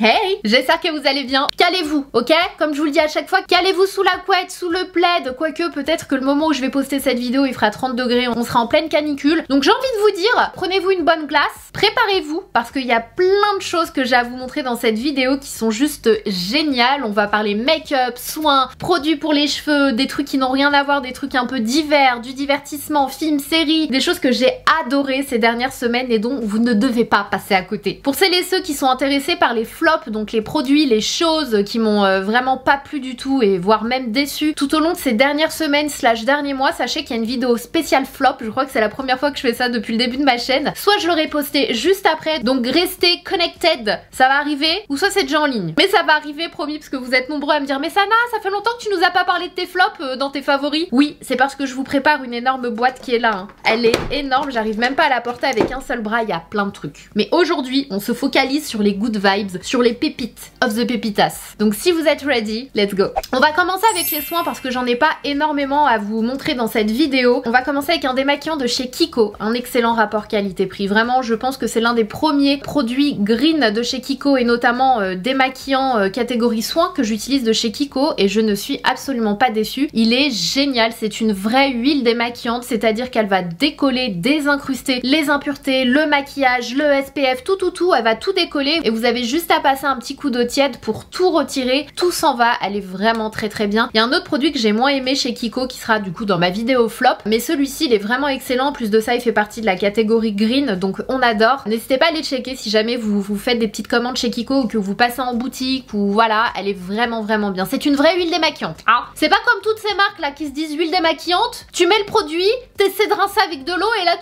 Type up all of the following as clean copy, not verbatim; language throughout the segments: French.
Hey, j'espère que vous allez bien. Calez-vous, ok? Comme je vous le dis à chaque fois, calez-vous sous la couette, sous le plaid. Quoique, peut-être que le moment où je vais poster cette vidéo, il fera 30 degrés, on sera en pleine canicule. Donc j'ai envie de vous dire, prenez-vous une bonne glace, préparez-vous, parce qu'il y a plein de choses que j'ai à vous montrer dans cette vidéo qui sont juste géniales. On va parler make-up, soins, produits pour les cheveux, des trucs qui n'ont rien à voir, des trucs un peu divers, du divertissement, films, séries, des choses que j'ai adorées ces dernières semaines et dont vous ne devez pas passer à côté. Pour celles et ceux qui sont intéressés par les flops, donc les produits, les choses qui m'ont vraiment pas plu du tout et voire même déçu tout au long de ces dernières semaines / derniers mois, sachez qu'il y a une vidéo spéciale flop. Je crois que c'est la première fois que je fais ça depuis le début de ma chaîne. Soit je l'aurai posté juste après, donc restez connected, ça va arriver, ou soit c'est déjà en ligne. Mais ça va arriver, promis, parce que vous êtes nombreux à me dire mais Sana, ça fait longtemps que tu nous as pas parlé de tes flops dans tes favoris. Oui, c'est parce que je vous prépare une énorme boîte qui est là. Elle est énorme, j'arrive même pas à la porter avec un seul bras, il y a plein de trucs. Mais aujourd'hui, on se focalise sur les good vibes, sur les pépites of the pépitas. Donc si vous êtes ready, let's go. On va commencer avec les soins parce que j'en ai pas énormément à vous montrer dans cette vidéo. On va commencer avec un démaquillant de chez Kiko, un excellent rapport qualité-prix. Vraiment, je pense que c'est l'un des premiers produits green de chez Kiko et notamment démaquillant catégorie soins que j'utilise de chez Kiko et je ne suis absolument pas déçue. Il est génial, c'est une vraie huile démaquillante, c'est-à-dire qu'elle va décoller, désincruster les impuretés, le maquillage, le SPF, tout, elle va tout décoller et vous avez juste à passer un petit coup d'eau tiède pour tout retirer, tout s'en va, elle est vraiment très bien. Il y a un autre produit que j'ai moins aimé chez Kiko qui sera du coup dans ma vidéo flop, mais celui-ci il est vraiment excellent, en plus de ça il fait partie de la catégorie green, donc on adore. N'hésitez pas à les checker si jamais vous faites des petites commandes chez Kiko ou que vous passez en boutique ou voilà, elle est vraiment bien. C'est une vraie huile démaquillante. Ah, c'est pas comme toutes ces marques là qui se disent huile démaquillante, tu mets le produit, t'essaies de rincer avec de l'eau et là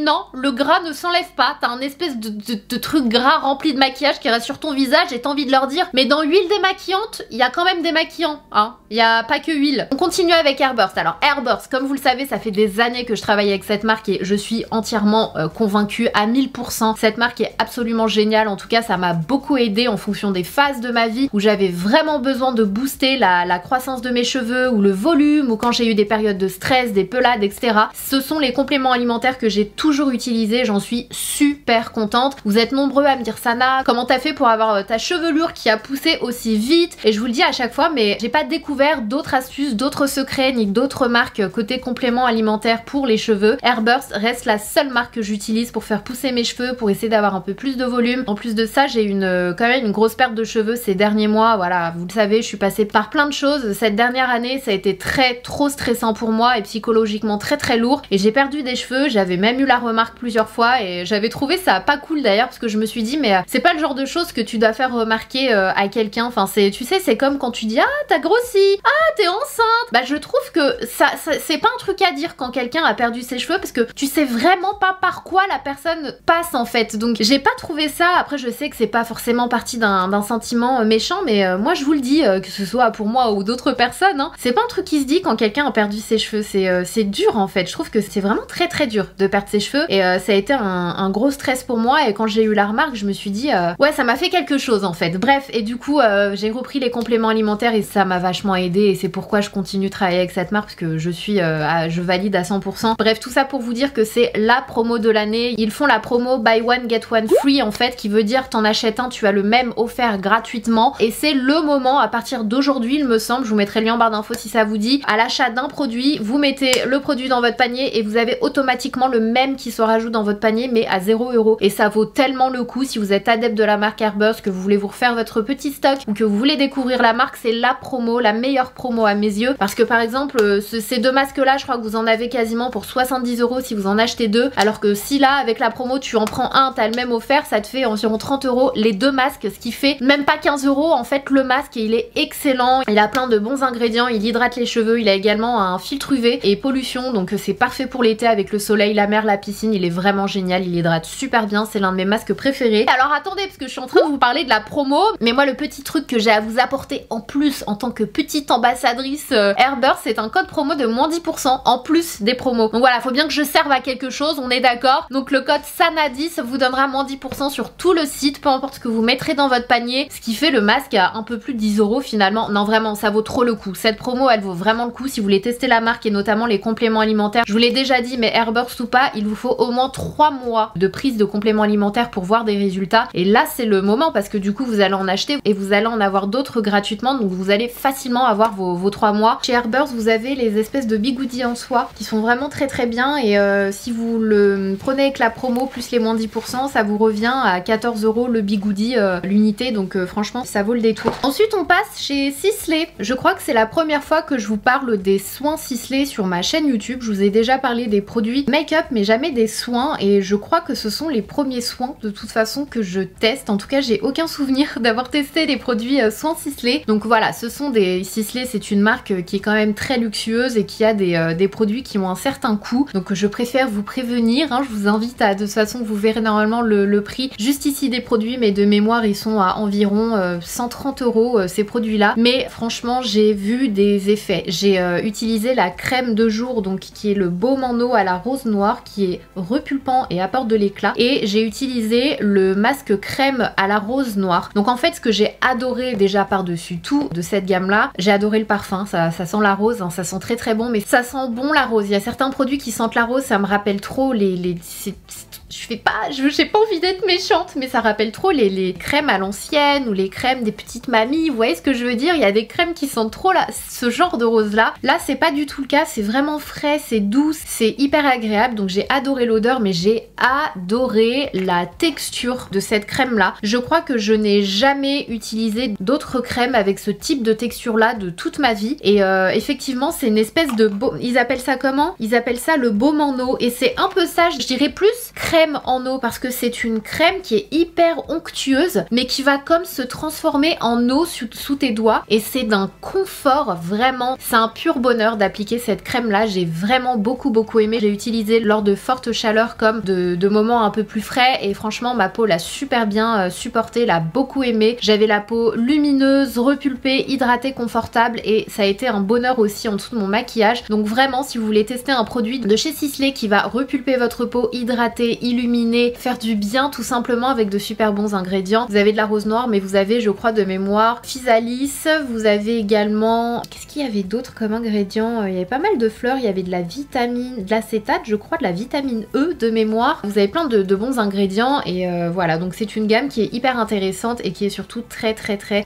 non, le gras ne s'enlève pas, t'as un espèce de truc gras rempli de maquillage qui reste sur ton visage et t'as envie de leur dire mais dans huile démaquillante, il y a quand même démaquillant, hein, il y a pas que huile. On continue avec Airburst. Alors Airburst, comme vous le savez, ça fait des années que je travaille avec cette marque et je suis entièrement convaincue à 1000%. Cette marque est absolument géniale, en tout cas ça m'a beaucoup aidé en fonction des phases de ma vie où j'avais vraiment besoin de booster la croissance de mes cheveux ou le volume ou quand j'ai eu des périodes de stress, des pelades, etc. Ce sont les compléments alimentaires que j'ai toujours utilisés, j'en suis super contente. Vous êtes nombreux à me dire Sana, comment t'as fait pour avoir ta chevelure qui a poussé aussi vite? Et je vous le dis à chaque fois, mais j'ai pas découvert d'autres astuces, d'autres secrets ni d'autres marques côté compléments alimentaires pour les cheveux. Airburst reste la seule marque que j'utilise pour faire pousser mes cheveux, pour essayer d'avoir un peu plus de volume. En plus de ça, j'ai quand même une grosse perte de cheveux ces derniers mois. Voilà, vous le savez, je suis passée par plein de choses. Cette dernière année, ça a été trop stressant pour moi et psychologiquement très lourd. Et j'ai perdu des cheveux, j'avais même eu la remarque plusieurs fois et j'avais trouvé ça pas cool d'ailleurs parce que je me suis dit mais c'est pas le genre de choses que tu dois faire remarquer à quelqu'un. Enfin tu sais, c'est comme quand tu dis ah t'as grossi, ah t'es enceinte. Bah je trouve que ça c'est pas un truc à dire quand quelqu'un a perdu ses cheveux parce que tu sais vraiment pas par quoi la personne passe en fait. Donc j'ai pas trouvé ça. Après je sais que c'est pas forcément partie d'un sentiment méchant mais moi je vous le dis que ce soit pour moi ou d'autres personnes hein, c'est pas un truc qui se dit quand quelqu'un a perdu ses cheveux. C'est dur en fait. Je trouve que c'est vraiment très dur de perdre ses cheveux et ça a été un gros stress pour moi et quand j'ai eu la remarque je me suis dit ouais ça m'a fait quelque chose en fait. Bref et du coup j'ai repris les compléments alimentaires et ça m'a vachement aidé et c'est pourquoi je continue de travailler avec cette marque parce que je valide à 100%. Bref tout ça pour vous dire que c'est la promo de l'année. Ils font la promo buy one get one free en fait qui veut dire t'en achètes un tu as le même offert gratuitement et c'est le moment à partir d'aujourd'hui il me semble, je vous mettrai le lien en barre d'infos si ça vous dit, à l'achat d'un produit vous mettez le produit dans votre panier et vous avez automatiquement le même qui se rajoute dans votre panier mais à 0 € et ça vaut tellement le coup si vous êtes adepte de la marque Airburst, que vous voulez vous refaire votre petit stock ou que vous voulez découvrir la marque, c'est la promo, la meilleure promo à mes yeux parce que par exemple ces deux masques là je crois que vous en avez quasiment pour 70 € si vous en achetez deux alors que si là avec la promo tu en prends un, t'as le même offert, ça te fait environ 30 € les deux masques, ce qui fait même pas 15 € en fait le masque et il est excellent, il a plein de bons ingrédients, il hydrate les cheveux, il a également un filtre UV et pollution donc c'est parfait pour l'été avec le soleil, la mer, la piscine, il est vraiment génial, il hydrate super bien, c'est l'un de mes masques préférés. Alors attendez parce que je suis en train de vous parler de la promo mais moi le petit truc que j'ai à vous apporter en plus en tant que petite ambassadrice Airburst c'est un code promo de moins 10% en plus des promos. Donc voilà, faut bien que je serve à quelque chose, on est d'accord. Donc le code SANA10 vous donnera moins 10% sur tout le site, peu importe ce que vous mettrez dans votre panier, ce qui fait le masque à un peu plus de 10 € finalement. Non vraiment, ça vaut trop le coup. Cette promo elle vaut vraiment le coup si vous voulez tester la marque et notamment les compléments alimentaires. Je vous l'ai déjà dit mais Airburst ou pas, il vous faut au moins 3 mois de prise de compléments alimentaires pour voir des résultats et là c'est le moment parce parce que du coup vous allez en acheter et vous allez en avoir d'autres gratuitement, donc vous allez facilement avoir vos 3 mois. Chez Airburst vous avez les espèces de bigoudis en soie qui sont vraiment très bien et si vous le prenez avec la promo plus les moins 10%, ça vous revient à 14 € le bigoudi l'unité, donc franchement ça vaut le détour. Ensuite on passe chez Sisley. Je crois que c'est la première fois que je vous parle des soins Sisley sur ma chaîne YouTube. Je vous ai déjà parlé des produits make-up mais jamais des soins, et je crois que ce sont les premiers soins de toute façon que je teste. En tout cas j'ai aucun souvenir d'avoir testé des produits soins Sisley. Donc voilà, ce sont des Sisley, c'est une marque qui est quand même très luxueuse et qui a des produits qui ont un certain coût, donc je préfère vous prévenir, hein. Je vous invite à, de toute façon vous verrez normalement le prix juste ici des produits, mais de mémoire ils sont à environ 130 € ces produits là, mais franchement j'ai vu des effets. J'ai utilisé la crème de jour, donc qui est le baume en eau à la rose noire, qui est repulpant et apporte de l'éclat, et j'ai utilisé le masque crème à la rose noire. Donc en fait ce que j'ai adoré déjà par dessus tout de cette gamme là, j'ai adoré le parfum, ça sent la rose, hein, ça sent très bon, mais ça sent bon la rose. Il y a certains produits qui sentent la rose, ça me rappelle trop j'ai pas envie d'être méchante, mais ça rappelle trop les crèmes à l'ancienne ou les crèmes des petites mamies, vous voyez ce que je veux dire? Il y a des crèmes qui sentent trop ce genre de rose là. Là c'est pas du tout le cas, c'est vraiment frais, c'est doux, c'est hyper agréable, donc j'ai adoré l'odeur, mais j'ai adoré la texture de cette crème là. Je crois que je n'ai jamais utilisé d'autres crèmes avec ce type de texture là de toute ma vie, et effectivement c'est une espèce de baume, ils appellent ça comment? Ils appellent ça le baume en eau, et c'est un peu ça, je dirais plus crème en eau, parce que c'est une crème qui est hyper onctueuse mais qui va comme se transformer en eau sous tes doigts, et c'est d'un confort vraiment, c'est un pur bonheur d'appliquer cette crème là. J'ai vraiment beaucoup aimé, j'ai utilisé lors de fortes chaleurs comme de moments un peu plus frais, et franchement ma peau l'a super bien supporté, l'a beaucoup aimé. J'avais la peau lumineuse, repulpée, hydratée, confortable, et ça a été un bonheur aussi en dessous de mon maquillage. Donc vraiment si vous voulez tester un produit de chez Sisley qui va repulper votre peau, hydrater, illuminer, faire du bien tout simplement avec de super bons ingrédients. Vous avez de la rose noire, mais vous avez, je crois de mémoire, physalis, vous avez également... Qu'est-ce qu'il y avait d'autre comme ingrédients? Il y avait pas mal de fleurs, il y avait de la vitamine, de l'acétate, je crois, de la vitamine E de mémoire. Vous avez plein de bons ingrédients, et voilà, donc c'est une gamme qui est hyper intéressante et qui est surtout très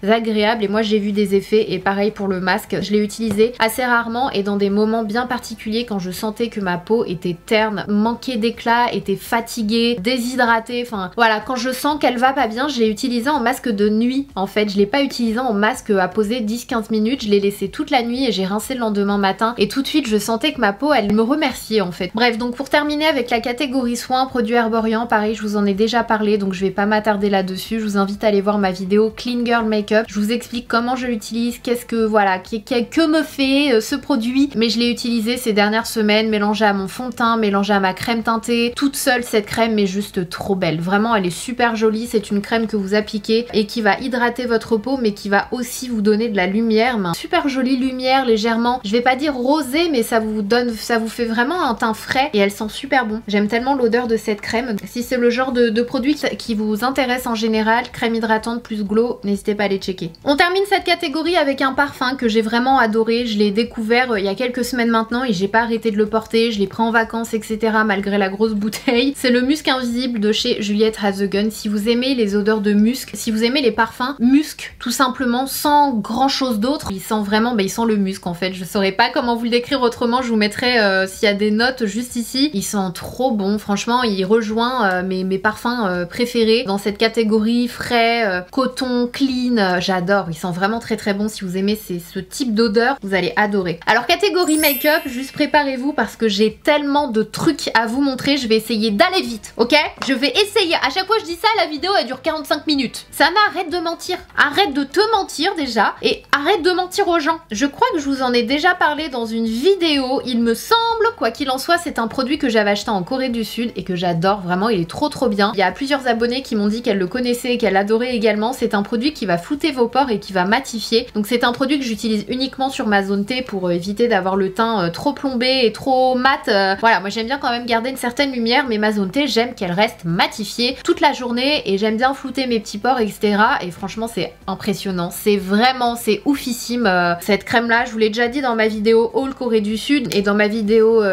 agréable, et moi j'ai vu des effets, et pareil pour le masque, je l'ai utilisé assez rarement et dans des moments bien particuliers quand je sentais que ma peau était terne, manquait d'éclat, était fatiguée, déshydratée, enfin voilà, quand je sens qu'elle va pas bien, je l'ai utilisé en masque de nuit en fait, je l'ai pas utilisé en masque à poser 10-15 minutes, je l'ai laissé toute la nuit et j'ai rincé le lendemain matin, et tout de suite je sentais que ma peau elle me remerciait en fait. Bref, donc pour terminer avec la catégorie soins, produits Herborian, pareil je vous en ai déjà parlé donc je vais pas m'attarder là-dessus, je vous invite à aller voir ma vidéo Clean Girl Makeup, je vous explique comment je l'utilise, qu'est-ce que voilà, que me fait ce produit, mais je l'ai utilisé ces dernières semaines, mélangé à mon fond de teint, mélangé à ma crème teintée, toute seule. Cette crème est juste trop belle, vraiment elle est super jolie, c'est une crème que vous appliquez et qui va hydrater votre peau mais qui va aussi vous donner de la lumière, mais super jolie lumière légèrement, je vais pas dire rosée, mais ça vous fait vraiment un teint frais et elle sent super bon. J'aime tellement l'odeur de cette crème. Si c'est le genre de produit qui vous intéresse en général, crème hydratante plus glow, n'hésitez pas à les checker. On termine cette catégorie avec un parfum que j'ai vraiment adoré, je l'ai découvert il y a quelques semaines maintenant et j'ai pas arrêté de le porter, je l'ai pris en vacances etc. malgré la grosse bouteille. C'est le Musc Invisible de chez Juliette Has a Gun. Si vous aimez les odeurs de musc, si vous aimez les parfums musc tout simplement sans grand chose d'autre, il sent vraiment, il sent le musc en fait, je saurais pas comment vous le décrire autrement, je vous mettrai s'il y a des notes juste ici. Il sent trop bon, franchement il rejoint mes parfums préférés dans cette catégorie frais, coton, clean, j'adore, il sent vraiment très bon. Si vous aimez ce type d'odeur, vous allez adorer. Alors catégorie make-up, juste préparez-vous parce que j'ai tellement de trucs à vous montrer, je vais essayer d'aller vite, ok? Je vais essayer, à chaque fois je dis ça, la vidéo elle dure 45 minutes. Sana, arrête de mentir, arrête de te mentir déjà, et arrête de mentir aux gens. Je crois que je vous en ai déjà parlé dans une vidéo, il me semble, quoi qu'il en soit, c'est un produit que j'avais acheté en Corée du Sud et que j'adore, vraiment il est trop bien. Il y a plusieurs abonnés qui m'ont dit qu'elles le connaissaient et qu'elles l'adoraient également. C'est un produit qui va flouter vos pores et qui va matifier, donc c'est un produit que j'utilise uniquement sur ma zone T pour éviter d'avoir le teint trop plombé et trop mat. Voilà, moi j'aime bien quand même garder une certaine lumière, mais ma zone décolleté, j'aime qu'elle reste matifiée toute la journée et j'aime bien flouter mes petits pores, etc. Et franchement c'est impressionnant, c'est oufissime. Cette crème là, je vous l'ai déjà dit dans ma vidéo haul Corée du Sud et dans ma vidéo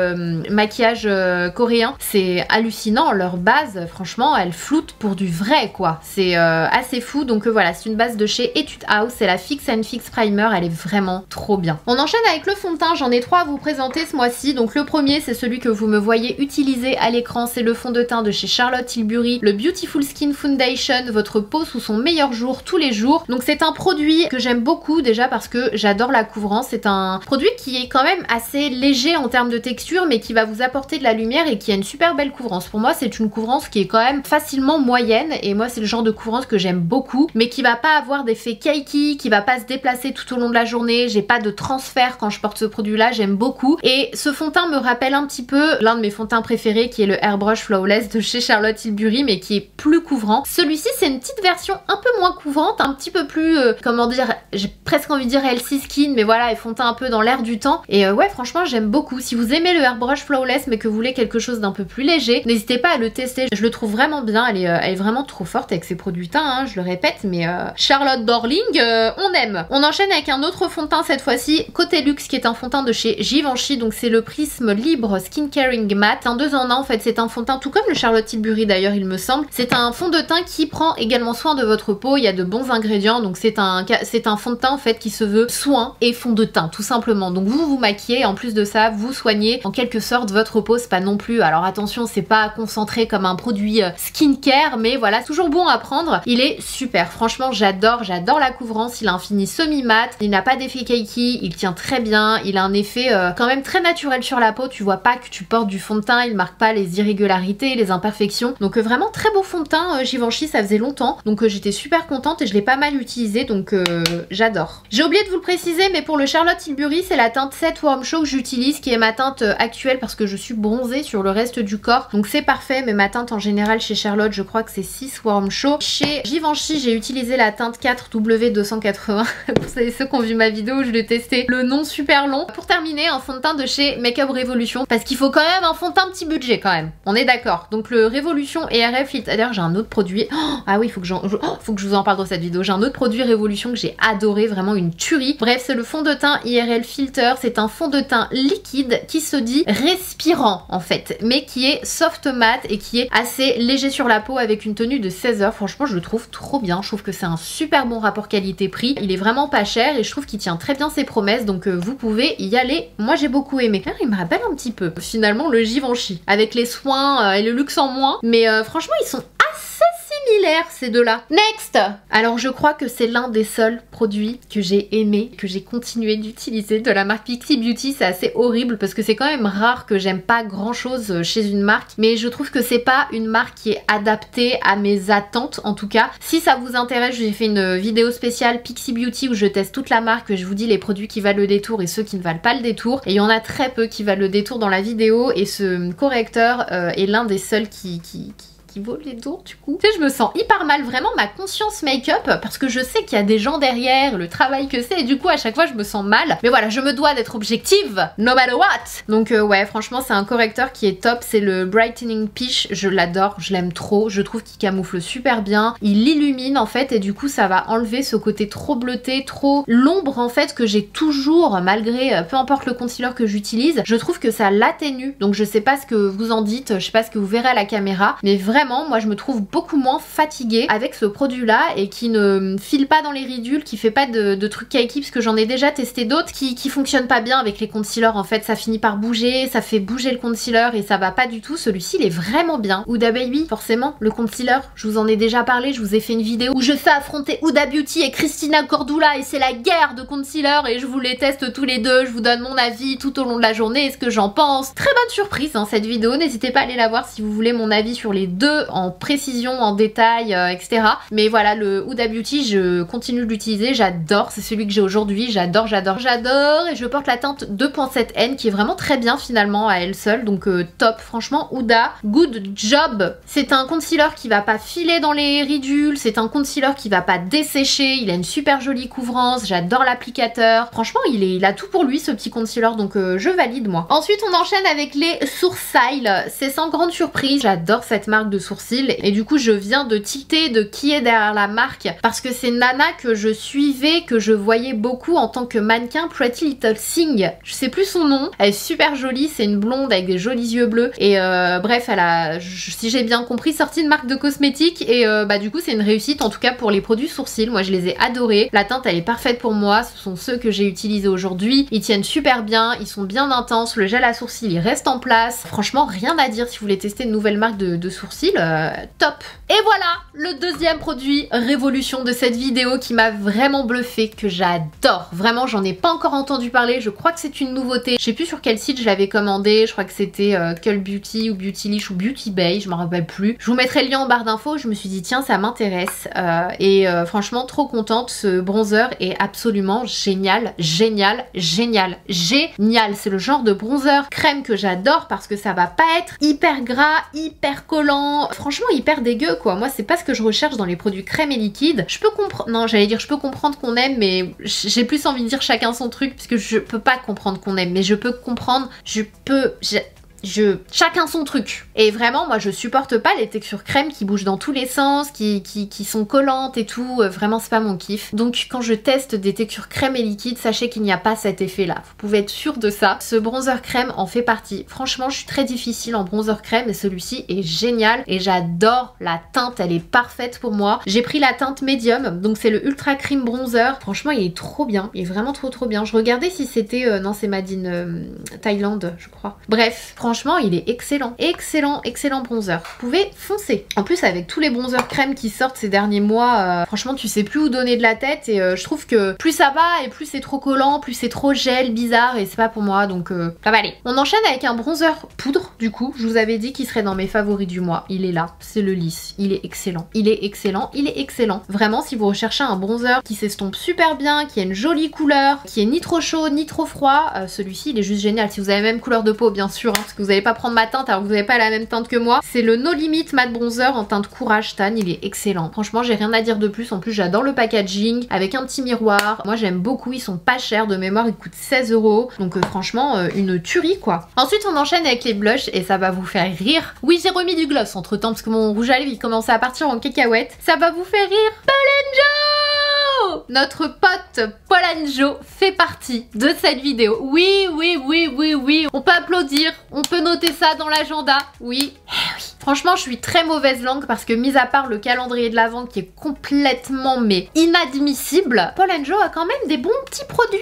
maquillage coréen, c'est hallucinant, leur base franchement elle floute pour du vrai quoi, c'est assez fou. Donc voilà, c'est une base de chez Etude House, c'est la Fix and Fix Primer, elle est vraiment trop bien. On enchaîne avec le fond de teint, j'en ai 3 à vous présenter ce mois-ci. Donc le premier c'est celui que vous me voyez utiliser à l'écran, c'est le fond de teint de chez Charlotte Tilbury, le Beautiful Skin Foundation, votre peau sous son meilleur jour tous les jours. Donc c'est un produit que j'aime beaucoup déjà parce que j'adore la couvrance, c'est un produit qui est quand même assez léger en termes de texture mais qui va vous apporter de la lumière et qui a une super belle couvrance. Pour moi c'est une couvrance qui est quand même facilement moyenne et moi c'est le genre de couvrance que j'aime beaucoup mais qui va pas avoir d'effet cakey, qui va pas se déplacer tout au long de la journée, j'ai pas de transfert quand je porte ce produit là, j'aime beaucoup. Et ce fond de teint me rappelle un petit peu l'un de mes fonds de teint préférés qui est le Airbrush Flawless de chez Charlotte Tilbury mais qui est plus couvrant. Celui-ci c'est une petite version un peu moins couvrante, un petit peu plus comment dire, j'ai presque envie de dire healthy skin mais voilà, elle fond de teint un peu dans l'air du temps et ouais franchement j'aime beaucoup. Si vous aimez le Airbrush Flawless mais que vous voulez quelque chose d'un peu plus léger, n'hésitez pas à le tester, je le trouve vraiment bien, elle est vraiment trop forte avec ses produits teints, hein, je le répète, mais Charlotte Darling, on aime. On enchaîne avec un autre fond de teint cette fois-ci, côté luxe, qui est un fond de teint de chez Givenchy, donc c'est le Prisme Libre Skin Caring Matte, un 2 en 1 en fait, c'est un fond de teint tout comme le Charlotte Tilbury d'ailleurs il me semble, c'est un fond de teint qui prend également soin de votre peau, il y a de bons ingrédients, donc c'est un fond de teint en fait qui se veut soin et fond de teint tout simplement, donc vous vous maquillez, en plus de ça vous soignez en quelque sorte votre peau, c'est pas non plus, alors attention c'est pas concentré comme un produit skincare mais voilà, toujours bon à prendre, il est super, franchement j'adore la couvrance, il a un fini semi-mat, il n'a pas d'effet cakey, il tient très bien, il a un effet quand même très naturel sur la peau, tu vois pas que tu portes du fond de teint, il marque pas les irrégularités, les imperfections, donc vraiment très beau fond de teint Givenchy, ça faisait longtemps, donc j'étais super contente et je l'ai pas mal utilisé, donc j'adore. J'ai oublié de vous le préciser mais pour le Charlotte Tilbury c'est la teinte 7 Warm Show que j'utilise, qui est ma teinte actuelle parce que je suis bronzée sur le reste du corps, donc c'est parfait, mais ma teinte en général chez Charlotte je crois que c'est 6 Warm Show. Chez Givenchy j'ai utilisé la teinte 4W280, pour ceux qui ont vu ma vidéo je l'ai testé, le nom super long. Pour terminer, un fond de teint de chez Makeup Revolution, parce qu'il faut quand même un fond de teint petit budget quand même, on est d'accord. Donc le Revolution ERF Filter, d'ailleurs j'ai un autre produit, ah oui faut que je vous en parle dans cette vidéo, j'ai un autre produit Revolution que j'ai adoré, vraiment une tuerie. Bref c'est le fond de teint IRL Filter, c'est un fond de teint liquide qui se dit respirant en fait, mais qui est soft mat et qui est assez léger sur la peau avec une tenue de 16 heures. Franchement je le trouve trop bien, je trouve que c'est un super bon rapport qualité-prix, il est vraiment pas cher et je trouve qu'il tient très bien ses promesses, donc vous pouvez y aller. Moi j'ai beaucoup aimé. Alors, il me rappelle un petit peu finalement le Givenchy avec les soins et le luxe en moins, mais franchement ils sont assez similaires ces deux-là. Next! Alors je crois que c'est l'un des seuls produits que j'ai aimé, que j'ai continué d'utiliser de la marque Pixi Beauty. C'est assez horrible parce que c'est quand même rare que j'aime pas grand chose chez une marque, mais je trouve que c'est pas une marque qui est adaptée à mes attentes en tout cas. Si ça vous intéresse, j'ai fait une vidéo spéciale Pixi Beauty où je teste toute la marque, je vous dis les produits qui valent le détour et ceux qui ne valent pas le détour, et il y en a très peu qui valent le détour dans la vidéo et ce correcteur est l'un des seuls qui vaut les tours du coup. Tu sais, je me sens hyper mal, vraiment ma conscience make-up, parce que je sais qu'il y a des gens derrière, le travail que c'est, et du coup à chaque fois je me sens mal. Mais voilà, je me dois d'être objective, no matter what. Donc ouais, franchement c'est un correcteur qui est top, c'est le Brightening Peach, je l'adore, je l'aime trop, je trouve qu'il camoufle super bien, il illumine en fait, et du coup ça va enlever ce côté trop bleuté, trop l'ombre en fait que j'ai toujours, malgré peu importe le concealer que j'utilise, je trouve que ça l'atténue. Donc je sais pas ce que vous en dites, je sais pas ce que vous verrez à la caméra, mais vraiment moi je me trouve beaucoup moins fatiguée avec ce produit là et qui ne file pas dans les ridules, qui fait pas de trucs cakey, parce que j'en ai déjà testé d'autres qui fonctionnent pas bien avec les concealers en fait, ça finit par bouger, ça fait bouger le concealer et ça va pas du tout. Celui-ci il est vraiment bien. Huda Baby, forcément le concealer, je vous en ai déjà parlé, je vous ai fait une vidéo où je fais affronter Huda Beauty et Christina Cordula et c'est la guerre de concealer et je vous les teste tous les deux, je vous donne mon avis tout au long de la journée et ce que j'en pense. Très bonne surprise hein, cette vidéo, n'hésitez pas à aller la voir si vous voulez mon avis sur les deux 2 en précision, en détail, etc. Mais voilà, le Huda Beauty, je continue de l'utiliser, j'adore, c'est celui que j'ai aujourd'hui, j'adore, j'adore, j'adore. Et je porte la teinte 2.7N qui est vraiment très bien finalement à elle seule, donc top, franchement Huda, good job. C'est un concealer qui va pas filer dans les ridules, c'est un concealer qui va pas dessécher, il a une super jolie couvrance, j'adore l'applicateur, franchement il a tout pour lui ce petit concealer, donc je valide moi. Ensuite on enchaîne avec les sourcils, c'est sans grande surprise, j'adore cette marque de sourcils et du coup je viens de tilter de qui est derrière la marque parce que c'est Nana que je suivais, que je voyais beaucoup en tant que mannequin Pretty Little Thing, je sais plus son nom, elle est super jolie, c'est une blonde avec des jolis yeux bleus et bref elle a, si j'ai bien compris, sorti une marque de cosmétiques et bah du coup c'est une réussite en tout cas pour les produits sourcils, moi je les ai adorés, la teinte elle est parfaite pour moi, ce sont ceux que j'ai utilisés aujourd'hui, ils tiennent super bien, ils sont bien intenses, le gel à sourcils il reste en place, franchement rien à dire si vous voulez tester une nouvelle marque de sourcils, top. Et voilà le deuxième produit révolution de cette vidéo qui m'a vraiment bluffé, que j'adore, vraiment j'en ai pas encore entendu parler, je crois que c'est une nouveauté, je sais plus sur quel site je l'avais commandé, je crois que c'était Cult Beauty ou Beautylish ou Beauty Bay, je m'en rappelle plus. Je vous mettrai le lien en barre d'infos, je me suis dit tiens ça m'intéresse franchement trop contente, ce bronzer est absolument génial, génial, génial, génial. C'est le genre de bronzer crème que j'adore parce que ça va pas être hyper gras, hyper collant, franchement hyper dégueu quoi. Moi c'est pas ce que je recherche dans les produits crème et liquide. Je peux comprendre, non j'allais dire je peux comprendre qu'on aime mais j'ai plus envie de dire chacun son truc puisque je peux pas comprendre qu'on aime mais je peux comprendre, chacun son truc. Et vraiment moi je supporte pas les textures crème qui bougent dans tous les sens, qui sont collantes et tout, vraiment c'est pas mon kiff. Donc quand je teste des textures crème et liquide, sachez qu'il n'y a pas cet effet là, vous pouvez être sûr de ça. Ce bronzer crème en fait partie. Franchement je suis très difficile en bronzer crème et celui-ci est génial et j'adore la teinte, elle est parfaite pour moi. J'ai pris la teinte médium, donc c'est le Ultra Cream Bronzer, franchement il est trop bien, il est vraiment trop bien. Je regardais si c'était, non c'est Made in Thaïlande je crois. Bref, franchement il est excellent, excellent bronzer, vous pouvez foncer. En plus avec tous les bronzers crème qui sortent ces derniers mois, franchement tu sais plus où donner de la tête et je trouve que plus ça va et plus c'est trop collant, plus c'est trop gel, bizarre et c'est pas pour moi donc ça va aller. On enchaîne avec un bronzer poudre du coup, je vous avais dit qu'il serait dans mes favoris du mois, il est là, c'est le lisse, il est excellent, il est excellent, il est excellent. Vraiment si vous recherchez un bronzer qui s'estompe super bien, qui a une jolie couleur, qui est ni trop chaud ni trop froid, celui-ci il est juste génial. Si vous avez la même couleur de peau bien sûr, hein, parce que vous n'allez pas prendre ma teinte alors que vous n'avez pas la même teinte que moi, c'est le No Limit Matte Bronzer en teinte Courage Tan, il est excellent. Franchement j'ai rien à dire de plus, en plus j'adore le packaging avec un petit miroir, moi j'aime beaucoup, ils sont pas chers, de mémoire ils coûtent 16 €, donc franchement une tuerie quoi. Ensuite on enchaîne avec les blushs et ça va vous faire rire. Oui j'ai remis du gloss entre temps parce que mon rouge à lèvres il commençait à partir en cacahuète, ça va vous faire rire. Paul & Joe, notre pote Paul & Joe fait partie de cette vidéo. Oui, on peut applaudir, on peut noter ça dans l'agenda, oui. Franchement je suis très mauvaise langue parce que mis à part le calendrier de l'Avent qui est complètement mais inadmissible, Paul & Joe a quand même des bons petits produits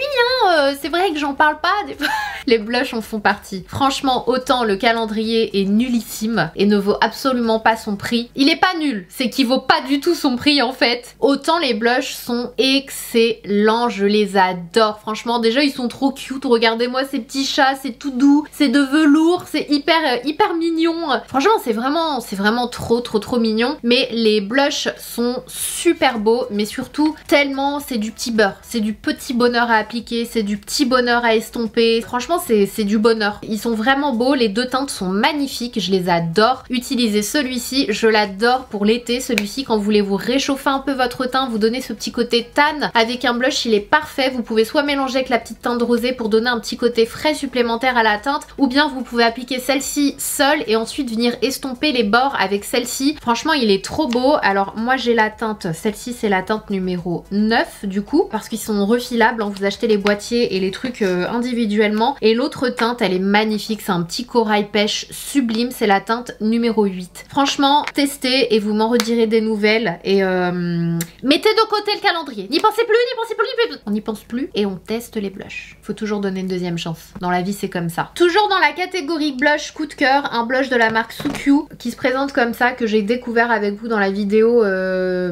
hein, c'est vrai que j'en parle pas des fois. Les blushs en font partie. Franchement autant le calendrier est nullissime et ne vaut absolument pas son prix, il est pas nul, c'est qu'il vaut pas du tout son prix en fait, autant les blushs sont excellents, je les adore. Franchement déjà ils sont trop cute, regardez-moi ces petits chats, c'est tout doux, c'est de velours, c'est hyper mignon. Franchement c'est vraiment trop mignon, mais les blushs sont super beaux, mais surtout tellement c'est du petit beurre, c'est du petit bonheur à appliquer, c'est du petit bonheur à estomper, franchement c'est du bonheur. Ils sont vraiment beaux, les deux teintes sont magnifiques, je les adore. Utilisez celui-ci, je l'adore pour l'été, celui-ci quand vous voulez vous réchauffer un peu votre teint, vous donnez ce petit côté tan avec un blush, il est parfait. Vous pouvez soit mélanger avec la petite teinte rosée pour donner un petit côté frais supplémentaire à la teinte, ou bien vous pouvez appliquer celle-ci seule et ensuite venir estomper les bords avec celle-ci. Franchement il est trop beau. Alors moi j'ai la teinte, celle-ci c'est la teinte numéro 9 du coup, parce qu'ils sont refilables, hein, vous achetez les boîtiers et les trucs individuellement, et l'autre teinte elle est magnifique, c'est un petit corail pêche sublime, c'est la teinte numéro 8. Franchement testez et vous m'en redirez des nouvelles et mettez de côté le calendrier, n'y pensez plus, on n'y pense plus et on teste les blushs. Faut toujours donner une deuxième chance. Dans la vie, c'est comme ça. Toujours dans la catégorie blush coup de cœur, un blush de la marque Sukyuu qui se présente comme ça, que j'ai découvert avec vous dans la vidéo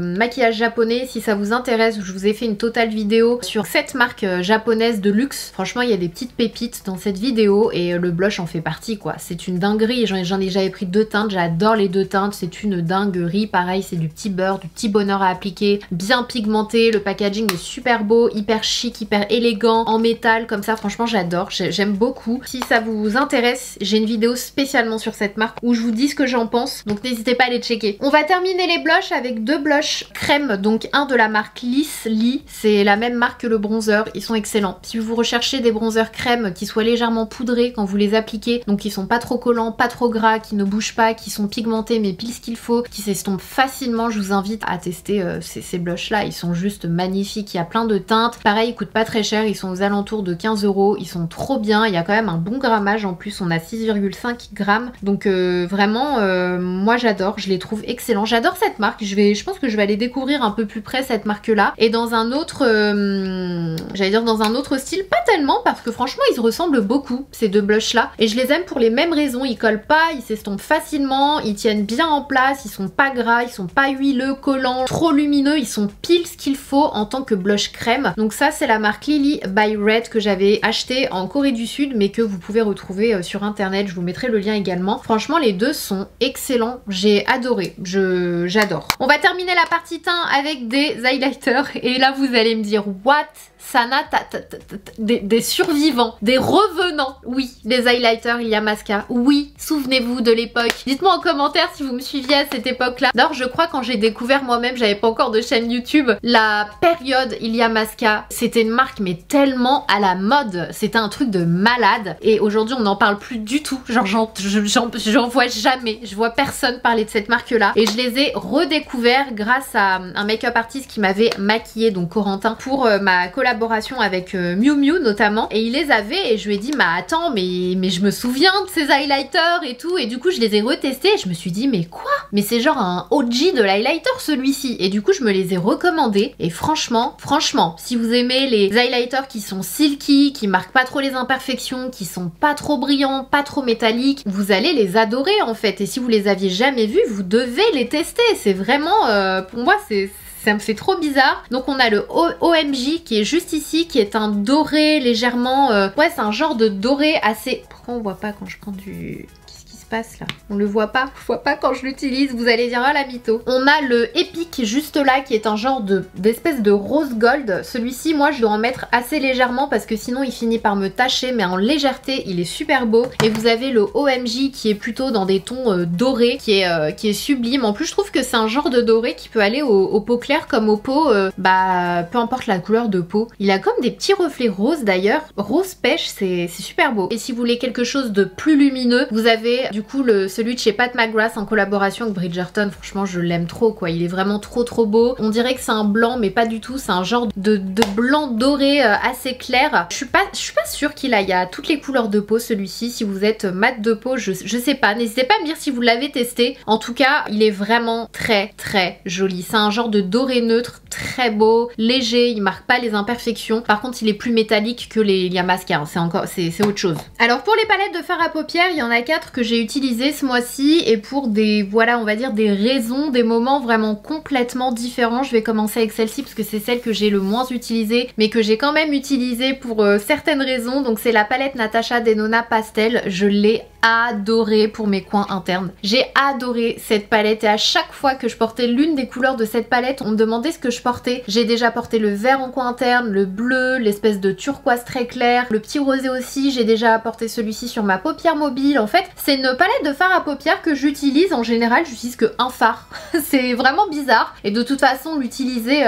maquillage japonais. Si ça vous intéresse, je vous ai fait une totale vidéo sur cette marque japonaise de luxe. Franchement, il y a des petites pépites dans cette vidéo et le blush en fait partie quoi. C'est une dinguerie. J'en ai déjà pris 2 teintes, j'adore les 2 teintes, c'est une dinguerie. Pareil, c'est du petit beurre, du petit bonheur à appliquer, bien pigmenté. Le packaging est super beau, hyper chic, hyper élégant, en métal comme ça. Franchement, j'adore, j'aime beaucoup. Si ça vous intéresse, j'ai une vidéo spécialement sur cette marque où je vous dis ce que j'en pense, donc n'hésitez pas à les checker. On va terminer les blushs avec 2 blushs crème, donc un de la marque Lee, c'est la même marque que le bronzer, ils sont excellents. Si vous recherchez des bronzers crème qui soient légèrement poudrés quand vous les appliquez, donc qui sont pas trop collants, pas trop gras, qui ne bougent pas, qui sont pigmentés mais pile ce qu'il faut, qui s'estompent facilement, je vous invite à tester ces blushs là, ils sont juste magnifiques, il y a plein de teintes. Pareil, ils coûtent pas très cher, ils sont aux alentours de 15 €, ils sont trop bien, il y a quand même un bon grammage en plus, on a 6,5 grammes, donc vraiment moi j'adore, je les trouve excellents, j'adore cette marque, je pense que je vais aller découvrir un peu plus près cette marque là, et dans un autre j'allais dire dans un autre style, pas tellement parce que franchement ils se ressemblent beaucoup ces 2 blushs là, et je les aime pour les mêmes raisons, ils collent pas, ils s'estompent facilement, ils tiennent bien en place, ils sont pas gras, ils sont pas huileux, collants, trop lumineux, ils sont pile ce qu'il faut en tant que blush crème. Donc ça c'est la marque Lily by Red que j'avais acheté en Corée du Sud mais que vous pouvez retrouver sur internet, je vous mettrai le lien également. Franchement les 2 sont excellents, j'ai adoré, j'adore. On va terminer la partie teint avec des highlighters et là vous allez me dire what Sana, des survivants, des revenants. Oui, les highlighters Illamasqua. Oui, souvenez-vous de l'époque. Dites-moi en commentaire si vous me suiviez à cette époque-là. D'ailleurs, je crois quand j'ai découvert moi-même, j'avais pas encore de chaîne YouTube, la période Illamasqua, c'était une marque mais tellement à la mode. C'était un truc de malade. Et aujourd'hui, on n'en parle plus du tout. Genre, j'en vois jamais. Je vois personne parler de cette marque-là. Et je les ai redécouverts grâce à un make-up artiste qui m'avait maquillé, donc Corentin, pour ma collaboration avec Miu Miu notamment, et il les avait et je lui ai dit mais attends mais je me souviens de ces highlighters et tout, et du coup je les ai retestés et je me suis dit mais quoi, mais c'est genre un OG de l'highlighter celui-ci, et du coup je me les ai recommandés et franchement si vous aimez les highlighters qui sont silky, qui marquent pas trop les imperfections, qui sont pas trop brillants, pas trop métalliques, vous allez les adorer en fait, et si vous les aviez jamais vus vous devez les tester, c'est vraiment pour moi ça me fait trop bizarre. Donc on a le OMG qui est juste ici, qui est un doré légèrement... ouais, c'est un genre de doré assez... Pourquoi on voit pas quand je prends du... Là, on le voit pas quand je l'utilise, vous allez dire ah la mytho. On a le Epic juste là qui est un genre d'espèce de rose gold. Celui-ci moi je dois en mettre assez légèrement parce que sinon il finit par me tacher, mais en légèreté il est super beau. Et vous avez le OMG qui est plutôt dans des tons dorés, qui est sublime. En plus je trouve que c'est un genre de doré qui peut aller aux peaux claires comme aux peaux peu importe la couleur de peau. Il a comme des petits reflets roses d'ailleurs, rose pêche, c'est super beau. Et si vous voulez quelque chose de plus lumineux, vous avez du coup celui de chez Pat McGrath en collaboration avec Bridgerton. Franchement je l'aime trop quoi, il est vraiment trop beau. On dirait que c'est un blanc mais pas du tout, c'est un genre de blanc doré assez clair. Je suis pas sûre qu'il aille à toutes les couleurs de peau celui-ci. Si vous êtes mat de peau, je sais pas, n'hésitez pas à me dire si vous l'avez testé. En tout cas il est vraiment très joli, c'est un genre de doré neutre, très beau, léger, il marque pas les imperfections. Par contre il est plus métallique que les Illamasqua, c'est autre chose. Alors pour les palettes de fard à paupières, il y en a 4 que j'ai utilisé ce mois-ci, et pour des, voilà, on va dire des raisons, des moments vraiment complètement différents. Je vais commencer avec celle-ci parce que c'est celle que j'ai le moins utilisée mais que j'ai quand même utilisée pour certaines raisons. Donc c'est la palette Natasha Denona Pastel, je l'ai adorée pour mes coins internes. J'ai adoré cette palette et à chaque fois que je portais l'une des couleurs de cette palette, on me demandait ce que je portais. J'ai déjà porté le vert en coin interne, le bleu, l'espèce de turquoise très clair, le petit rosé aussi. J'ai déjà porté celui-ci sur ma paupière mobile. En fait, c'est une palette de fard à paupières que j'utilise en général, j'utilise que un fard. C'est vraiment bizarre. Et de toute façon, l'utiliser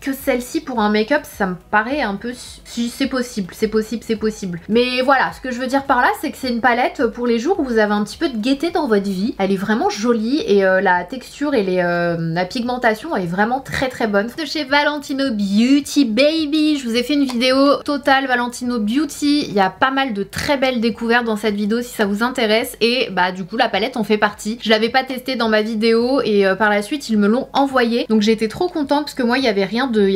que celle-ci pour un make-up, ça me paraît un peu... Si c'est possible, c'est possible. Mais voilà, ce que je veux dire par là, c'est que c'est une palette pour les jours où vous avez un petit peu de gaieté dans votre vie. Elle est vraiment jolie et la texture et la pigmentation est vraiment très bonne. De chez Valentino Beauty Baby, je vous ai fait une vidéo totale Valentino Beauty. Il y a pas mal de très belles découvertes dans cette vidéo si ça vous intéresse. Et et bah du coup la palette en fait partie. Je l'avais pas testé dans ma vidéo et par la suite ils me l'ont envoyé, donc j'étais trop contente parce que moi il y avait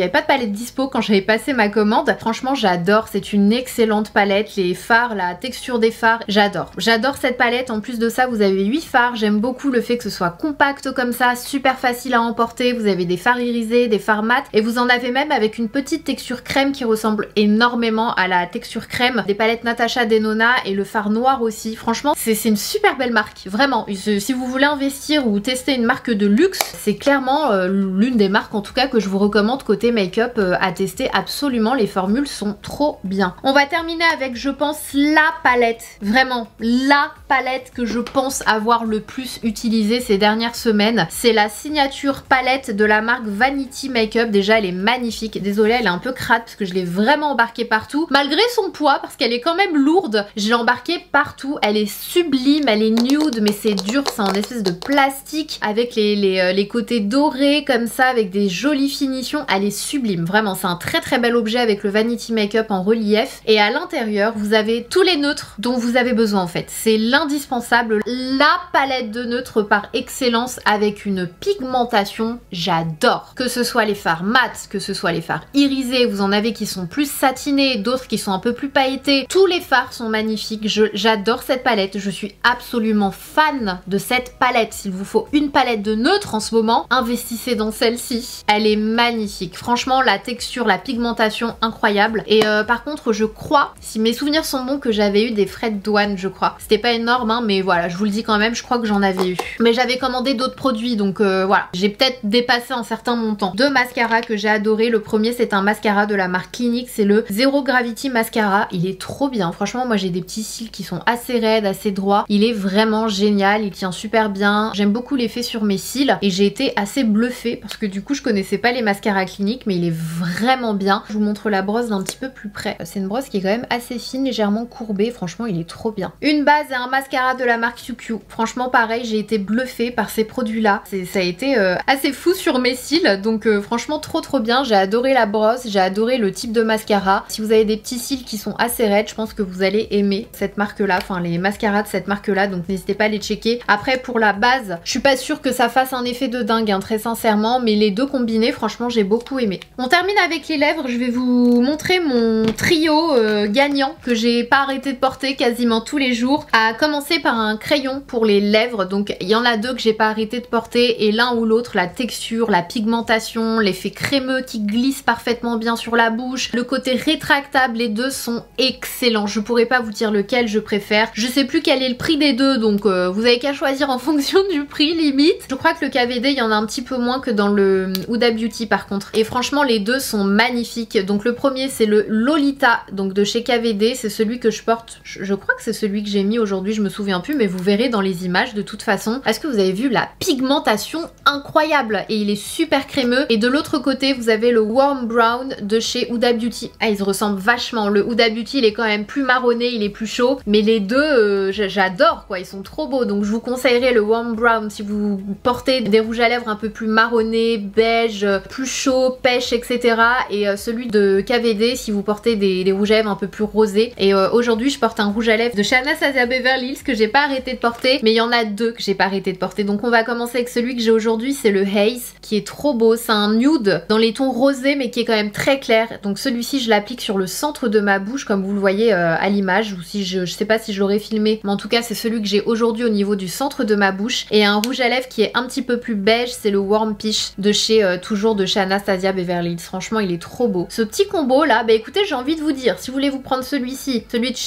pas de palette dispo quand j'avais passé ma commande. Franchement j'adore, c'est une excellente palette, les fards, la texture des fards, j'adore cette palette. En plus de ça vous avez 8 fards, j'aime beaucoup le fait que ce soit compact comme ça, super facile à emporter. Vous avez des fards irisés, des fards mat et vous en avez même avec une petite texture crème qui ressemble énormément à la texture crème des palettes Natasha Denona, et le fard noir aussi. Franchement c'est une super belle marque, vraiment. Si vous voulez investir ou tester une marque de luxe, c'est clairement l'une des marques en tout cas que je vous recommande côté make-up à tester absolument. Les formules sont trop bien. On va terminer avec, je pense, la palette, vraiment la palette que je pense avoir le plus utilisée ces dernières semaines. C'est la signature palette de la marque Vanity Makeup. Déjà elle est magnifique, désolée elle est un peu crade parce que je l'ai vraiment embarquée partout malgré son poids, parce qu'elle est quand même lourde. Je l'ai embarquée partout, elle est sublime, elle est nude mais c'est dur, c'est en espèce de plastique avec les côtés dorés comme ça, avec des jolies finitions. Elle est sublime, vraiment c'est un très bel objet avec le Vanity Makeup en relief, et à l'intérieur vous avez tous les neutres dont vous avez besoin en fait. C'est l'indispensable, la palette de neutres par excellence avec une pigmentation, j'adore. Que ce soit les fards mat, que ce soit les fards irisés, vous en avez qui sont plus satinés, d'autres qui sont un peu plus pailletés. Tous les fards sont magnifiques, j'adore cette palette, je suis absolument fan de cette palette. S'il vous faut une palette de neutres en ce moment, investissez dans celle-ci. Elle est magnifique, franchement la texture, la pigmentation incroyable. Et par contre je crois, si mes souvenirs sont bons, que j'avais eu des frais de douane, je crois. C'était pas énorme hein, mais voilà, je vous le dis quand même, je crois que j'en avais eu. Mais j'avais commandé d'autres produits donc voilà, j'ai peut-être dépassé un certain montant. Deux mascaras que j'ai adoré. Le premier c'est un mascara de la marque Clinique, c'est le Zero Gravity Mascara. Il est trop bien, franchement moi j'ai des petits cils qui sont assez raides, assez droits. Il est vraiment génial, il tient super bien. J'aime beaucoup l'effet sur mes cils et j'ai été assez bluffée parce que du coup je connaissais pas les mascaras Clinique, mais il est vraiment bien. Je vous montre la brosse d'un petit peu plus près. C'est une brosse qui est quand même assez fine, légèrement courbée. Franchement il est trop bien. Une base et un mascara de la marque QQ. Franchement pareil, j'ai été bluffée par ces produits là. Ça a été assez fou sur mes cils, donc franchement trop bien. J'ai adoré la brosse, j'ai adoré le type de mascara. Si vous avez des petits cils qui sont assez raides, je pense que vous allez aimer cette marque là, enfin les mascaras de cette marque là, donc n'hésitez pas à les checker. Après pour la base, je suis pas sûre que ça fasse un effet de dingue hein, très sincèrement, mais les deux combinés franchement j'ai beaucoup aimé. On termine avec les lèvres, je vais vous montrer mon trio gagnant que j'ai pas arrêté de porter quasiment tous les jours. À commencer par un crayon pour les lèvres, donc il y en a deux que j'ai pas arrêté de porter, et l'un ou l'autre, la texture, la pigmentation, l'effet crémeux qui glisse parfaitement bien sur la bouche, le côté rétractable, les deux sont excellents. Je pourrais pas vous dire lequel je préfère. Je sais plus quel est le prix des deux, donc vous avez qu'à choisir en fonction du prix limite. Je crois que le KVD il y en a un petit peu moins que dans le Huda Beauty par contre. Et franchement les deux sont magnifiques. Donc le premier c'est le Lolita, donc de chez KVD, c'est celui que je porte. Je crois que c'est celui que j'ai mis aujourd'hui, je me souviens plus, mais vous verrez dans les images de toute façon. Est-ce que vous avez vu la pigmentation incroyable? Et il est super crémeux. Et de l'autre côté vous avez le Warm Brown de chez Huda Beauty. Ah ils se ressemblent vachement. Le Huda Beauty il est quand même plus marronné, il est plus chaud, mais les deux j'adore quoi, ils sont trop beaux. Donc je vous conseillerais le Warm Brown si vous portez des rouges à lèvres un peu plus marronnés, beige, plus chaud, pêche, etc. Et celui de KVD si vous portez des rouges à lèvres un peu plus rosés. Et aujourd'hui je porte un rouge à lèvres de chez Anastasia Beverly Hills que j'ai pas arrêté de porter, mais il y en a deux que j'ai pas arrêté de porter. Donc on va commencer avec celui que j'ai aujourd'hui, c'est le Haze, qui est trop beau. C'est un nude dans les tons rosés mais qui est quand même très clair. Donc celui-ci je l'applique sur le centre de ma bouche comme vous le voyez à l'image, ou si je sais pas si je l'aurais filmé, mais en tout cas c'est celui que j'ai aujourd'hui au niveau du centre de ma bouche. Et un rouge à lèvres qui est un petit peu plus beige, c'est le Warm Peach de chez toujours de chez Anastasia Beverly Hills. Franchement il est trop beau. Ce petit combo là, bah écoutez j'ai envie de vous dire, si vous voulez vous prendre celui-ci, celui de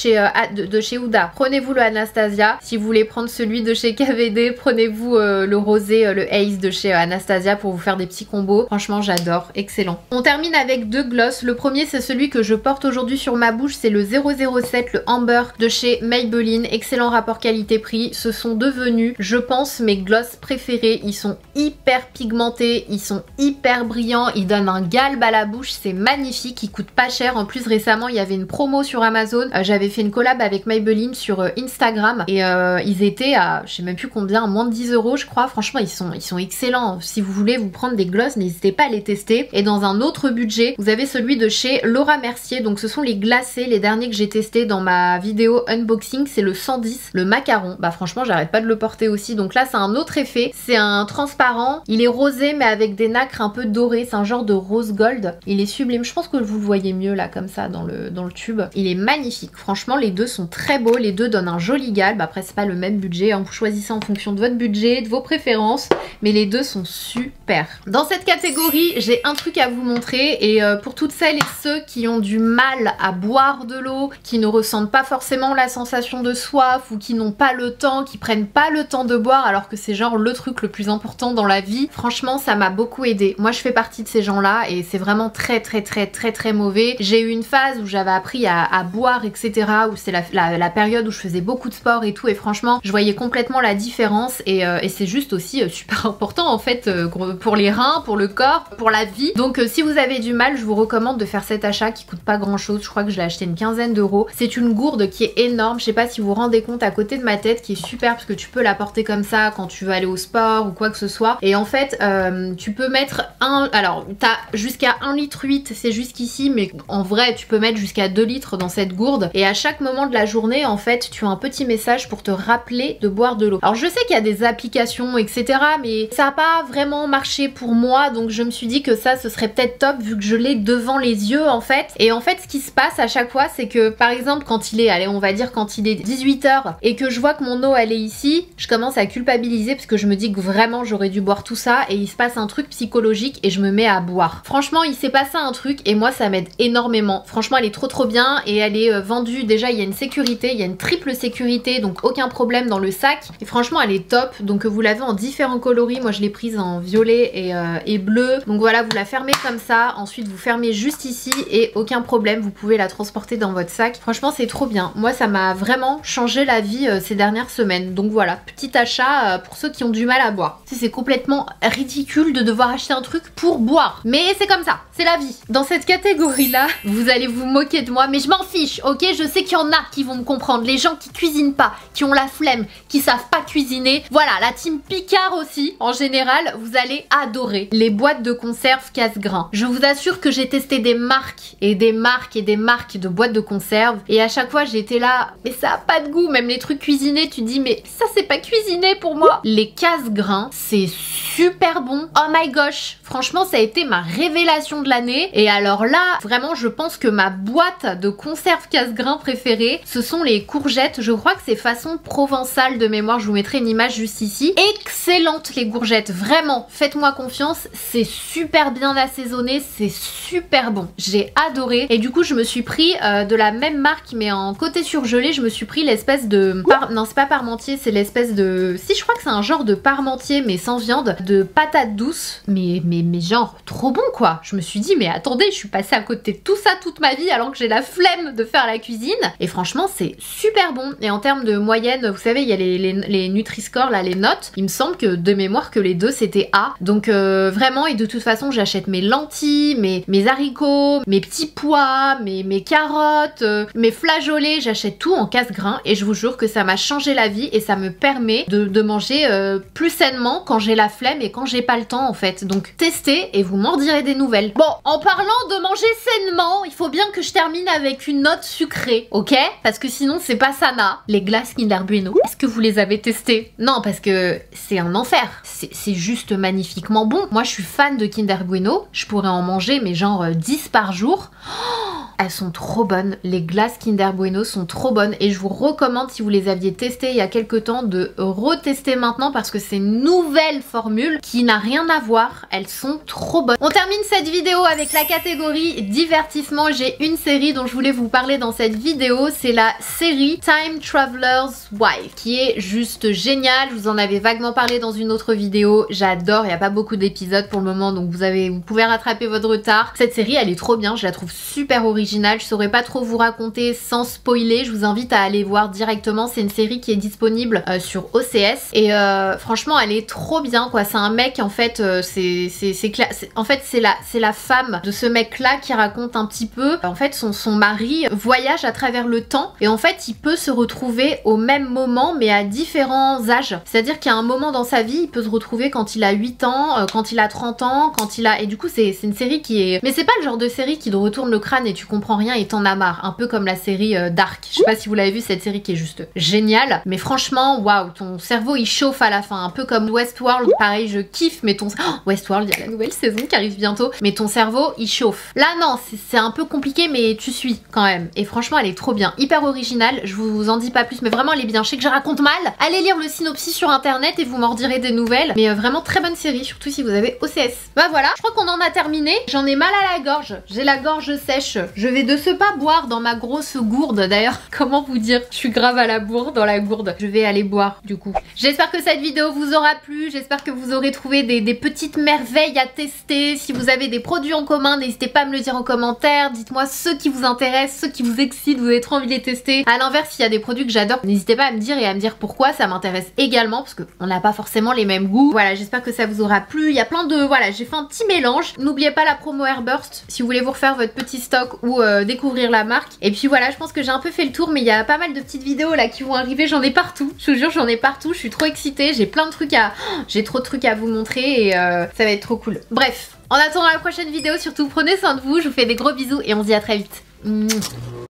chez Huda, prenez-vous le Anastasia. Si vous voulez prendre celui de chez KVD, prenez-vous le rosé, le Haze de chez Anastasia pour vous faire des petits combos. Franchement j'adore, excellent. On termine avec deux gloss. Le premier c'est celui que je porte aujourd'hui sur ma bouche, c'est le 007, le Amber de chez Maybelline. Excellent rapport qualité-prix. Ce sont devenus, je pense, mes gloss préférés. Ils sont hyper pigmentés, ils sont hyper brillants, ils donnent un galbe à la bouche, c'est magnifique, ils coûtent pas cher. En plus récemment il y avait une promo sur Amazon, j'avais fait une collab avec Maybelline sur Instagram et ils étaient à je sais même plus combien, à moins de 10 € je crois. Franchement ils sont excellents. Si vous voulez vous prendre des gloss, n'hésitez pas à les tester. Et dans un autre budget vous avez celui de chez Laura Mercier, donc ce sont les glacés, les derniers que j'ai testés dans ma vidéo unboxing, c'est le 110, Le macaron, bah franchement j'arrête pas de le porter aussi. Donc là c'est un autre effet, c'est un transparent, il est rosé mais avec des nacres un peu dorées, c'est un genre de rose gold. Il est sublime, je pense que vous le voyez mieux là comme ça dans le tube. Il est magnifique, franchement les deux sont très beaux, les deux donnent un joli galbe. Après c'est pas le même budget, hein. Vous choisissez en fonction de votre budget, de vos préférences, mais les deux sont super. Dans cette catégorie j'ai un truc à vous montrer et pour toutes celles et ceux qui ont du mal à boire de l'eau, qui ne ressentent pas forcément la sensation de soif ou qui n'ont pas le temps, qui prennent pas le temps de boire alors que c'est genre le truc le plus important dans la vie, franchement ça m'a beaucoup aidé. Moi je fais partie de ces gens là et c'est vraiment très mauvais. J'ai eu une phase où j'avais appris à boire etc, où c'est la période où je faisais beaucoup de sport et tout et franchement je voyais complètement la différence et c'est juste aussi super important en fait pour les reins, pour le corps, pour la vie. Donc si vous avez du mal je vous recommande de faire cet achat qui coûte pas grand chose, je crois que je l'ai acheté une quinzaine d'euros. C'est une gourde qui est énorme, je sais pas si vous vous rendez compte, à côté de ma tête, qui est super parce que tu peux la porter comme ça quand tu veux aller au sport ou quoi que ce soit. Et en fait tu peux mettre alors t'as jusqu'à 1,8 litre, c'est jusqu'ici, mais en vrai tu peux mettre jusqu'à 2 litres dans cette gourde et à chaque moment de la journée en fait tu as un petit message pour te rappeler de boire de l'eau. Alors je sais qu'il y a des applications etc, mais ça n'a pas vraiment marché pour moi, donc je me suis dit que ça ce serait peut-être top vu que je l'ai devant les yeux en fait. Et en fait ce qui se passe à chaque fois c'est que par exemple quand il est, allez on va dire quand il est 18 h et que je vois que mon eau elle est ici, je commence à culpabiliser parce que je me dis que vraiment j'aurais dû boire tout ça et il se passe un truc psychologique et je me mets à boire. Franchement il s'est passé un truc et moi ça m'aide énormément. Franchement elle est trop bien et elle est vendue, déjà il y a une sécurité, il y a une triple sécurité donc aucun problème dans le sac et franchement elle est top. Donc vous l'avez en différents coloris, moi je l'ai prise en violet et bleu. Donc voilà, vous la fermez comme ça, ensuite vous fermez juste ici et aucun problème, vous pouvez la transporter dans votre sac. Franchement c'est trop bien, moi ça m'a vraiment changé la vie ces dernières semaines. Donc voilà, petit achat pour ceux qui ont du mal à boire. C'est complètement ridicule de devoir acheter un truc pour boire, mais c'est comme ça, c'est la vie. Dans cette catégorie là, vous allez vous moquer de moi, mais je m'en fiche, ok? Je sais qu'il y en a qui vont me comprendre, les gens qui cuisinent pas, qui ont la flemme, qui savent pas cuisiner. Voilà, la team Picard aussi, en général, vous allez adorer les boîtes de conserve casse-grains. Je vous assure que j'ai testé des marques et des marques et des marques de boîtes de conserve et à chaque fois j'étais là, mais ça a pas de goût. Même les trucs cuisinés, tu te dis mais ça c'est pas cuisiné pour moi. Les casse-grains, c'est super bon. Oh my gosh, franchement ça a été ma révélation de l'année. Et alors là, vraiment je pense que ma boîte de conserve casse-grains préférée, ce sont les courgettes. Je crois que c'est façon provençale de mémoire, je vous mettrai une image juste ici. Excellentes les courgettes, vraiment, faites-moi confiance, c'est super bien assaisonné, c'est super bon. J'ai adoré. Et du coup je me suis pris de la même marque mais en côté surgelé, je me suis pris l'espèce de... Non c'est pas parmentier, c'est l'espèce de... Si je crois que c'est un genre de parmentier mais sans viande, de patates douces. Mais genre trop bon quoi. Je me suis dit mais attendez, je suis passée à côté de tout ça toute ma vie alors que j'ai la flemme de faire la cuisine. Et franchement c'est super bon. Et en termes de moyenne, vous savez il y a les Nutri-Score là, les notes. Il me semble que de mémoire que les deux c'était A. Donc vraiment, et de toute façon j'achète mes lentilles, mes haricots, mes petits pois, mes carottes, mes flageolets, j'achète tout en casse-grains et je vous jure que ça m'a changé la vie et ça me permet de manger plus sainement quand j'ai la flemme et quand j'ai pas le temps en fait. Donc testez et vous m'en direz des nouvelles. Bon, en parlant de manger sainement, il faut bien que je termine avec une note sucrée, ok? Parce que sinon c'est pas sana. Les glaces Kinder Bueno, est-ce que vous les avez testées? Non, parce que c'est un enfer. C'est juste magnifiquement bon. Moi je suis fan de Kinder Bueno, je pourrais en manger mais genre 10 par jour. Oh, elles sont trop bonnes, les glaces Kinder Bueno sont trop bonnes et je vous recommande si vous les aviez testées il y a quelques temps de retester maintenant parce que c'est une nouvelle formule qui n'a rien à voir, elles sont trop bonnes. On termine cette vidéo avec la catégorie divertissement. J'ai une série dont je voulais vous parler dans cette vidéo, c'est la série Time Traveler's Wife qui est juste géniale. Je vous en avais vaguement parlé dans une autre vidéo, j'adore, il n'y a pas beaucoup d'épisodes pour le moment donc vous pouvez rattraper votre retard. Cette série elle est trop bien, je la trouve super originale, je saurais pas trop vous raconter sans spoiler, je vous invite à aller voir directement, c'est une série qui est disponible sur OCS et franchement elle est trop bien quoi. C'est un mec en fait, c'est la femme de ce mec là qui raconte un petit peu, en fait son mari voyage à travers le temps et en fait il peut se retrouver au même moment mais à différents âges, c'est à dire qu'il y a un moment dans sa vie il peut se retrouver quand il a 8 ans, quand il a 30 ans, quand il a... Et du coup c'est une série qui est... Mais c'est pas le genre de série qui te retourne le crâne et tu comprends comprends rien et t'en as marre. Un peu comme la série Dark. Je sais pas si vous l'avez vu, cette série qui est juste géniale. Mais franchement, waouh, ton cerveau il chauffe à la fin. Un peu comme Westworld. Pareil, je kiffe, mais ton... Oh, Westworld, il y a la nouvelle saison qui arrive bientôt. Mais ton cerveau, il chauffe. Là, non, c'est un peu compliqué, mais tu suis quand même. Et franchement, elle est trop bien. Hyper originale. Je vous en dis pas plus, mais vraiment, elle est bien. Je sais que je raconte mal. Allez lire le synopsis sur internet et vous m'en direz des nouvelles. Mais vraiment, très bonne série, surtout si vous avez OCS. Bah voilà, je crois qu'on en a terminé. J'en ai mal à la gorge. J'ai la gorge sèche. Je vais de ce pas boire dans ma grosse gourde. D'ailleurs, comment vous dire, je suis grave à la bourre dans la gourde. Je vais aller boire du coup. J'espère que cette vidéo vous aura plu. J'espère que vous aurez trouvé des petites merveilles à tester. Si vous avez des produits en commun, n'hésitez pas à me le dire en commentaire. Dites-moi ceux qui vous intéressent, ceux qui vous excitent, vous avez trop envie de les tester. À l'inverse, s'il y a des produits que j'adore, n'hésitez pas à me dire et à me dire pourquoi ça m'intéresse également, parce qu'on n'a pas forcément les mêmes goûts. Voilà, j'espère que ça vous aura plu. Il y a plein de... Voilà, j'ai fait un petit mélange. N'oubliez pas la promo Airburst si vous voulez vous refaire votre petit stock ou découvrir la marque. Et puis voilà, je pense que j'ai un peu fait le tour, mais il y a pas mal de petites vidéos là qui vont arriver. J'en ai partout. Je vous jure, j'en ai partout. Je suis trop excitée. J'ai plein de trucs à... J'ai trop de trucs à vous montrer et ça va être trop cool. Bref, en attendant la prochaine vidéo, surtout prenez soin de vous. Je vous fais des gros bisous et on se dit à très vite.